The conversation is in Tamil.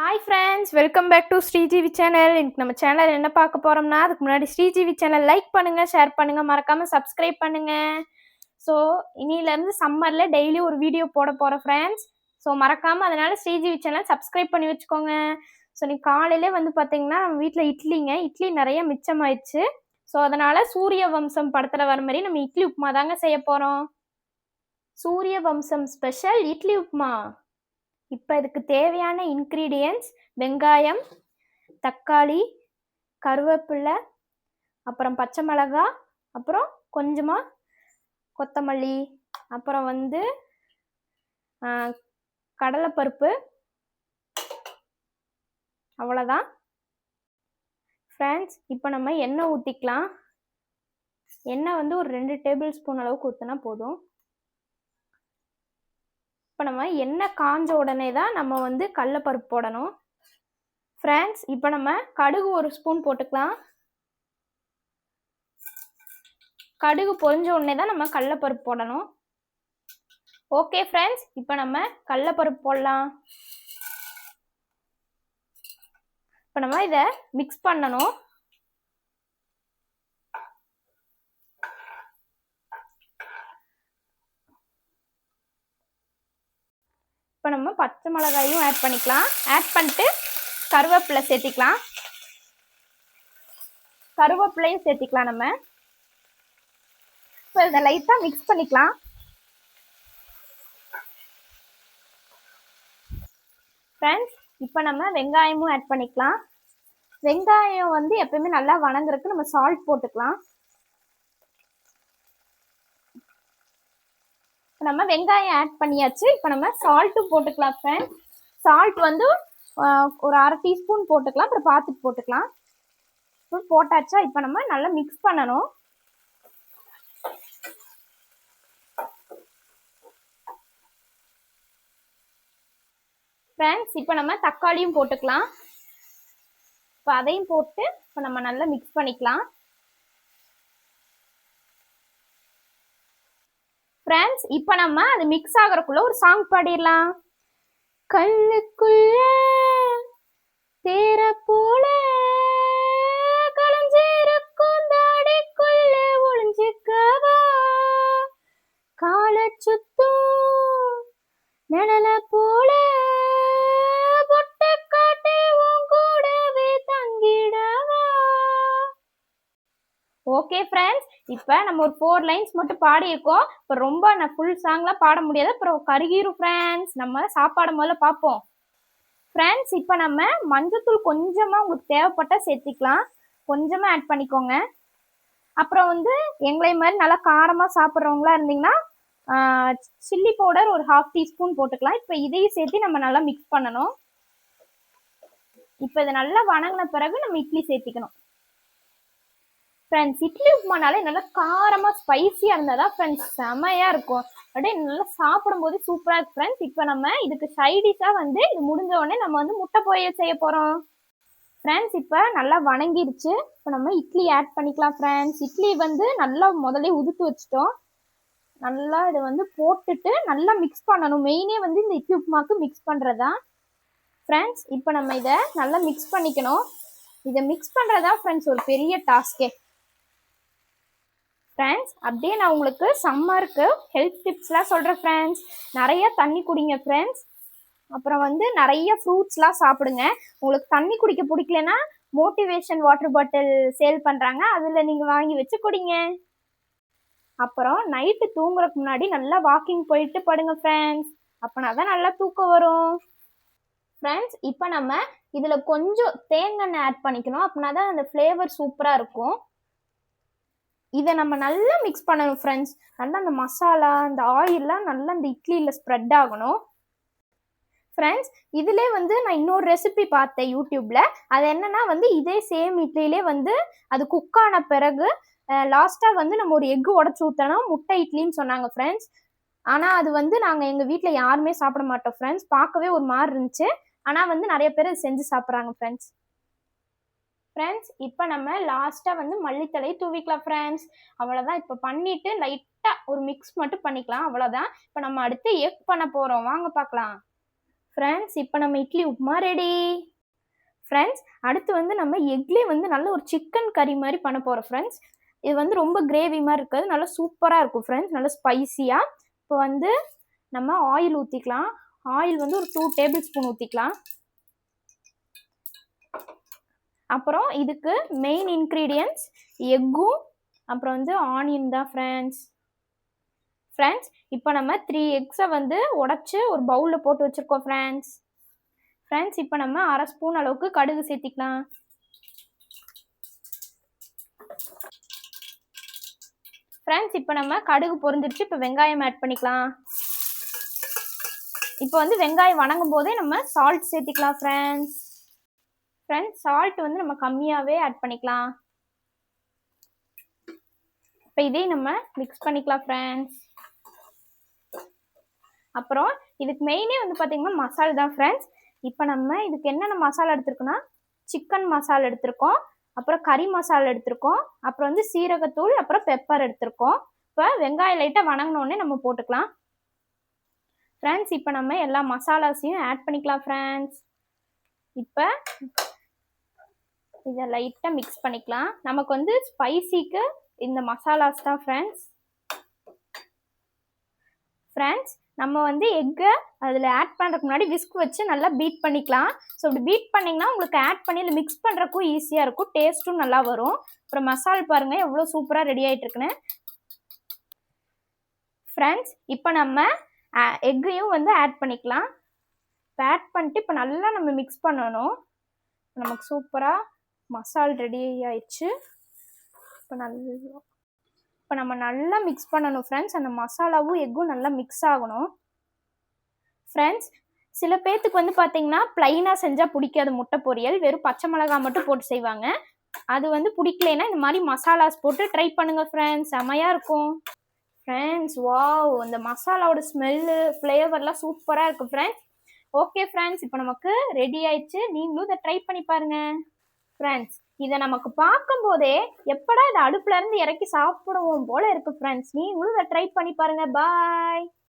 Hi friends, welcome back to SriGV channel. இன்னைக்கு நம்ம சேனல் என்ன பார்க்க போகிறோம்னா, அதுக்கு முன்னாடி ஸ்ரீஜிவி சேனல் லைக் பண்ணுங்கள், ஷேர் பண்ணுங்கள், மறக்காமல் சப்ஸ்கிரைப் பண்ணுங்கள். ஸோ இனியிலேருந்து சம்மரில் டெய்லி ஒரு வீடியோ போட போகிறோம் ஃப்ரெண்ட்ஸ். ஸோ மறக்காமல் அதனால் ஸ்ரீஜிவி சேனல் சப்ஸ்கிரைப் பண்ணி வச்சுக்கோங்க. ஸோ நீ காலையிலே வந்து பார்த்தீங்கன்னா நம்ம வீட்டில் இட்லி நிறைய மிச்சமாயிடுச்சு. ஸோ அதனால் சூரிய வம்சம் படத்தில் வர மாதிரி நம்ம இட்லி உப்புமா தாங்க செய்ய போகிறோம். சூரிய வம்சம் ஸ்பெஷல் இட்லி உப்புமா. இப்போ இதுக்கு தேவையான இன்க்ரீடியன்ட்ஸ் வெங்காயம், தக்காளி, கருவேப்பிலை, அப்புறம் பச்சை மிளகாய், அப்புறம் கொஞ்சமாக கொத்தமல்லி, அப்புறம் வந்து கடலைப்பருப்பு. அவ்வளோதான் ஃப்ரெண்ட்ஸ். இப்போ நம்ம எண்ணெய் ஊற்றிக்கலாம். எண்ணெய் வந்து ஒரு 2 டேபிள் ஸ்பூன் அளவுக்கு ஊற்றினா போதும். இப்போ நம்ம எண்ணெய் காஞ்ச உடனே தான் நம்ம வந்து கடலைப்பருப்பு போடணும் ஃப்ரெண்ட்ஸ். இப்போ நம்ம கடுகு 1 ஸ்பூன் போட்டுக்கலாம். கடுகு பொரிஞ்ச உடனே தான் நம்ம கடலைப்பருப்பு போடணும். ஓகே ஃப்ரெண்ட்ஸ், இப்போ நம்ம கடலைப்பருப்பு போடலாம். இப்போ நம்ம இதை மிக்ஸ் பண்ணணும். இப்போ நம்ம பச்சை மிளகாயும் ஆட் பண்ணிக்கலாம். ஆட் பண்ணிட்டு கருவேப்பிலை சேர்த்திக்கலாம். கருவேப்பிலையும் சேர்த்திக்கலாம் நம்ம. இப்போ இதை லைட்டாக மிக்ஸ் பண்ணிக்கலாம். ஃப்ரெண்ட்ஸ், இப்போ நம்ம வெங்காயமும் ஆட் பண்ணிக்கலாம். வெங்காயம் வந்து எப்பயுமே நல்லா வணங்குறதுக்கு நம்ம சால்ட் போட்டுக்கலாம். நம்ம வெங்காயம் ஆட் பண்ணியாச்சு. இப்போ நம்ம சால்ட்டும் போட்டுக்கலாம் ஃப்ரெண்ட்ஸ். சால்ட் வந்து ஒரு 1/2 டீஸ்பூன் போட்டுக்கலாம். அப்புறம் பார்த்துட்டு போட்டுக்கலாம். போட்டாச்சா? இப்போ நம்ம நல்லா மிக்ஸ் பண்ணணும். ஃப்ரெண்ட்ஸ், இப்போ நம்ம தக்காளியும் போட்டுக்கலாம். இப்போ அதையும் போட்டு இப்போ நம்ம நல்லா மிக்ஸ் பண்ணிக்கலாம். ஃப்ரெண்ட்ஸ், இப்போ நம்ம அது மிக்ஸ் ஆகிறதுக்குள்ள ஒரு சாங் பாடிடலாம். கல்லுக்குள்ள தேர போல கலஞ்சிருக்கும் தாடிக்குள்ள ஒளிஞ்சுக்கவா, காலை சுத்தும் நிழல போல பொட்டை காட்டி உன் கூடவே தங்கிடவா. ஓகே ஃப்ரெண்ட்ஸ், இப்போ நம்ம ஒரு 4 லைன்ஸ் மட்டும் பாடியிருக்கோம். இப்போ ரொம்ப நான் ஃபுல் சாங்லாம் பாட முடியாது, அப்புறம் கருகிரும் ஃப்ரெண்ட்ஸ். நம்ம சாப்பாடு முதல்ல பார்ப்போம் ஃப்ரெண்ட்ஸ். இப்போ நம்ம மஞ்சத்தூள் கொஞ்சமாக உங்களுக்கு தேவைப்பட்டால் சேர்த்திக்கலாம். கொஞ்சமாக ஆட் பண்ணிக்கோங்க. அப்புறம் வந்து எங்களை மாதிரி நல்லா காரமாக சாப்பிட்றவங்களா இருந்தீங்கன்னா சில்லி பவுடர் ஒரு 1/2 டீஸ்பூன் போட்டுக்கலாம். இப்போ இதையும் சேர்த்து நம்ம நல்லா மிக்ஸ் பண்ணணும். இப்போ இதை நல்லா வணங்கின பிறகு நம்ம இட்லி சேர்த்திக்கணும் ஃப்ரெண்ட்ஸ். இட்லி உப்புமானாலே நல்லா காரமாக ஸ்பைசியாக இருந்தால் தான் ஃப்ரெண்ட்ஸ் செமையாக இருக்கும். அப்படியே நல்லா சாப்பிடும்போது சூப்பராக இருக்கு ஃப்ரெண்ட்ஸ். இப்போ நம்ம இதுக்கு சைடிஷாக வந்து இது முடிஞ்ச உடனே நம்ம வந்து முட்டை பொரியல் செய்ய போகிறோம் ஃப்ரெண்ட்ஸ். இப்போ நல்லா வணங்கிடுச்சு. இப்போ நம்ம இட்லி ஆட் பண்ணிக்கலாம் ஃப்ரெண்ட்ஸ். இட்லி வந்து நல்லா முதல்ல உதுத்து வச்சுட்டோம். நல்லா இதை வந்து போட்டுட்டு நல்லா மிக்ஸ் பண்ணணும். மெயினே வந்து இந்த இட்லி உப்புமாக்கு மிக்ஸ் பண்ணுறதான் ஃப்ரெண்ட்ஸ். இப்போ நம்ம இதை நல்லா மிக்ஸ் பண்ணிக்கணும். இதை மிக்ஸ் பண்ணுறதா ஃப்ரெண்ட்ஸ் ஒரு பெரிய டாஸ்கே ஃப்ரெண்ட்ஸ். அப்படியே நான் உங்களுக்கு சம்மருக்கு ஹெல்த் டிப்ஸ்லாம் சொல்கிறேன் ஃப்ரெண்ட்ஸ். நிறைய தண்ணி குடிங்க ஃப்ரெண்ட்ஸ். அப்புறம் வந்து நிறைய ஃப்ரூட்ஸ்லாம் சாப்பிடுங்க. உங்களுக்கு தண்ணி குடிக்க பிடிக்கலன்னா மோட்டிவேஷன் வாட்டர் பாட்டில் சேல் பண்ணுறாங்க, அதில் நீங்கள் வாங்கி வச்சு குடிங்க. அப்புறம் நைட்டு தூங்குறதுக்கு முன்னாடி நல்லா வாக்கிங் போயிட்டு படுங்க ஃப்ரெண்ட்ஸ். அப்போனா தான் நல்லா தூக்கம் வரும் ஃப்ரெண்ட்ஸ். இப்போ நம்ம இதில் கொஞ்சம் தேங்காய் ஆட் பண்ணிக்கணும். அப்படின்னா தான் அந்த ஃப்ளேவர் சூப்பராக இருக்கும். இதை நம்ம நல்லா மிக்ஸ் பண்ணணும் ஃப்ரெண்ட்ஸ். நல்லா அந்த மசாலா அந்த ஆயிலெலாம் நல்லா அந்த இட்லியில் ஸ்ப்ரெட் ஆகணும் ஃப்ரெண்ட்ஸ். இதிலே வந்து நான் இன்னொரு ரெசிபி பார்த்தேன் யூடியூப்பில். அது என்னென்னா வந்து இதே சேம் இட்லியிலே வந்து அது குக்கான பிறகு லாஸ்ட்டாக வந்து நம்ம ஒரு எக்கு உடச்சி ஊற்றணும் முட்டை இட்லின்னு சொன்னாங்க ஃப்ரெண்ட்ஸ். ஆனால் அது வந்து நாங்கள் எங்கள் வீட்டில் யாருமே சாப்பிட மாட்டோம் ஃப்ரெண்ட்ஸ். பார்க்கவே ஒரு மாதிரி இருந்துச்சு. ஆனால் வந்து நிறைய பேர் செஞ்சு சாப்பிட்றாங்க ஃப்ரெண்ட்ஸ். இப்போ நம்ம லாஸ்ட்டாக வந்து மல்லித்தலையை தூவிக்கலாம் ஃப்ரெண்ட்ஸ். அவ்வளோதான். இப்போ பண்ணிவிட்டு லைட்டாக ஒரு மிக்ஸ் மட்டும் பண்ணிக்கலாம், அவ்வளோதான். இப்போ நம்ம அடுத்து எக் பண்ண போகிறோம், வாங்க பார்க்கலாம் ஃப்ரெண்ட்ஸ் இப்போ நம்ம இட்லி உப்புமா ரெடி. ஃப்ரெண்ட்ஸ் அடுத்து வந்து நம்ம எக்லேயே வந்து நல்ல ஒரு சிக்கன் கறி மாதிரி பண்ண போகிறோம் ஃப்ரெண்ட்ஸ். இது வந்து ரொம்ப கிரேவி மாதிரி இருக்காது, நல்லா சூப்பராக இருக்கும் ஃப்ரெண்ட்ஸ், நல்லா ஸ்பைசியாக. இப்போ வந்து நம்ம ஆயில் ஊற்றிக்கலாம். ஆயில் வந்து ஒரு 2 டேபிள் ஸ்பூன் ஊற்றிக்கலாம். அப்புறம் இதுக்கு மெயின் இன்க்ரீடியன்ட்ஸ் எக்கும் அப்புறம் வந்து ஆனியன் தான் ஃப்ரெண்ட்ஸ். இப்போ நம்ம 3 எக்ஸை வந்து உடச்சி ஒரு பவுலில் போட்டு வச்சுருக்கோம் ஃப்ரெண்ட்ஸ். இப்போ நம்ம 1/2 ஸ்பூன் அளவுக்கு கடுகு சேர்த்திக்கலாம். ஃப்ரெண்ட்ஸ் இப்போ நம்ம கடுகு பொரிஞ்சிருச்சு. இப்போ வெங்காயம் ஆட் பண்ணிக்கலாம். இப்போ வந்து வெங்காயம் வணங்கும் போதே நம்ம சால்ட் சேர்த்திக்கலாம் ஃப்ரெண்ட்ஸ். சால்ட் வந்து நம்ம கம்மியாகவே ஆட் பண்ணிக்கலாம். இப்போ இதே நம்ம மிக்ஸ் பண்ணிக்கலாம் ஃப்ரெண்ட்ஸ். அப்புறம் இதுக்கு மெயினே வந்து பார்த்தீங்கன்னா மசாலா தான் ஃப்ரெண்ட்ஸ். இப்போ நம்ம இதுக்கு என்னென்ன மசாலா எடுத்துருக்கோன்னா சிக்கன் மசாலா எடுத்திருக்கோம், அப்புறம் கறி மசாலா எடுத்திருக்கோம், அப்புறம் வந்து சீரகத்தூள், அப்புறம் பெப்பர் எடுத்திருக்கோம். இப்போ வெங்காயம் லைட்டாக வணங்கினோடனே நம்ம போட்டுக்கலாம் ஃப்ரெண்ட்ஸ். இப்போ நம்ம எல்லா மசாலாஸையும் ஆட் பண்ணிக்கலாம் ஃப்ரெண்ட்ஸ். இப்போ இதை லைட்டாக மிக்ஸ் பண்ணிக்கலாம். நமக்கு வந்து ஸ்பைசிக்கு இந்த மசாலாஸ் தான் ஃப்ரெண்ட்ஸ். நம்ம வந்து எக்கை அதில் ஆட் பண்ணுறதுக்கு முன்னாடி விஸ்க் வச்சு நல்லா பீட் பண்ணிக்கலாம். ஸோ இப்படி பீட் பண்ணிங்கன்னா உங்களுக்கு ஆட் பண்ணி அதில் மிக்ஸ் பண்ணுறக்கும் ஈஸியாக இருக்கும், டேஸ்ட்டும் நல்லா வரும். அப்புறம் மசாலா பாருங்கள் எவ்வளோ சூப்பராக ரெடி ஆகிட்டு இருக்குன்னு ஃப்ரெண்ட்ஸ். இப்போ நம்ம எக்கையும் வந்து ஆட் பண்ணிக்கலாம். இப்போ ஆட் பண்ணிட்டு இப்போ நல்லா நம்ம மிக்ஸ் பண்ணணும். நமக்கு சூப்பராக மசாலா ரெடி ஆயிடுச்சு. இப்போ நம்ம நல்லா மிக்ஸ் பண்ணணும் ஃப்ரெண்ட்ஸ். அந்த மசாலாவும் எக்கும் நல்லா மிக்ஸ் ஆகணும் ஃப்ரெண்ட்ஸ். சில பேர்த்துக்கு வந்து பார்த்தீங்கன்னா ப்ளைனாக செஞ்சால் பிடிக்காது முட்டை பொரியல், வெறும் பச்சை மிளகாய் மட்டும் போட்டு செய்வாங்க. அது வந்து பிடிக்கலைன்னா இந்த மாதிரி மசாலாஸ் போட்டு ட்ரை பண்ணுங்கள் ஃப்ரெண்ட்ஸ், செமையாக இருக்கும் ஃப்ரெண்ட்ஸ். வாவ், அந்த மசாலாவோட ஸ்மெல்லு ஃப்ளேவர்லாம் சூப்பராக இருக்கும் ஃப்ரெண்ட்ஸ். ஓகே ஃப்ரெண்ட்ஸ், இப்போ நமக்கு ரெடி ஆயிடுச்சு. நீங்களும் இதை ட்ரை பண்ணி பாருங்கள் ஃப்ரெண்ட்ஸ். இதை நமக்கு பார்க்கும்போதே எப்படா இதை அடுப்புல இருந்து இறக்கி சாப்பிடுவோம் போல இருக்கு ஃப்ரெண்ட்ஸ். நீங்களும் இதை ட்ரை பண்ணி பாருங்க. பாய்.